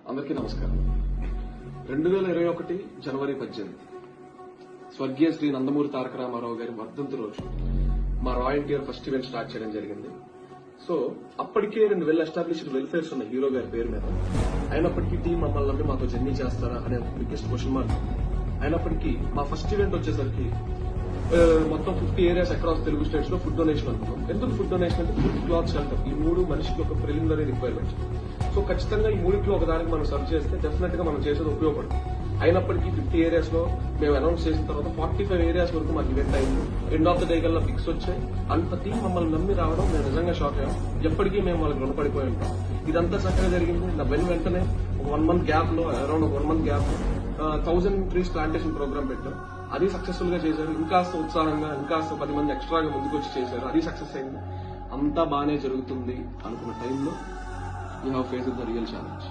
అందరికీ నమస్కారం. 2021 జనవరి 18 స్వర్గీయ శ్రీ నందమూరి తారక రామారావు గారి వర్ధంతి రోజు మా royal NTR first event start చేయడం జరిగింది. సో అప్పటికే 2 వెల్ ఎస్టాబ్లిష్డ్ వెల్ఫేర్స్ ఉన్న హీరో గారి పేరు మీద. అయినప్పటికీ టీం మమ్మల్ని నమ్మి మాతో జర్నీ చేస్తారా అనే బిగ్గెస్ట్ క్వశ్చన్ మార్క్. అయినప్పటికీ మా ఫస్ట్ ఈవెంట్ వచ్చేసరికి మొత్తం 50 ఏరియాస్ అక్రాస్ తెలుగు స్టేట్స్ లో ఫుడ్ డొనేషన్ అనుకున్నాం. ఎందుకు ఫుడ్ డొనేషన్ అంటే ఫుడ్, క్లాత్, షెల్టర్ ఈ 3 మనిషికి ఒక ప్రిలిమినరీ రిక్వైర్మెంట్. సో ఖచ్చితంగా ఈ 3 ఒకదానికి మనం సర్వ్ చేస్తే డెఫినెట్ గా మనం చేసేది ఉపయోగపడుతుంది. అయినప్పటికీ 50 ఏరియాస్ లో మేము అనౌన్స్ చేసిన తర్వాత 45 ఏరియాస్ వరకు మాకు ఈవెంట్ అయింది. ఎండ్ ఆఫ్ ద డే కల్లా పిక్స్ వచ్చాయి. అంత టీం మమ్మల్ని నమ్మి రావడం మేము నిజంగా షాక్ అయ్యాం. ఎప్పటికీ మేము వాళ్ళకి రుణపడిపోయి ఉంటాం. ఇదంతా చక్కగా జరిగింది. వెంటనే 1 మంత్ గ్యాప్ లో around 1 month gap 1000 trees plantation programme పెట్టాం. అది సక్సెస్ఫుల్ గా చేశారు. ఇంకాస్త ఉత్సాహంగా ఇంకాస్త 10 మంది ఎక్స్ట్రాగా ముందుకు వచ్చి చేశారు. అది సక్సెస్ అయింది. అంతా బాగానే జరుగుతుంది అనుకున్న టైంలో you have face the real challenge.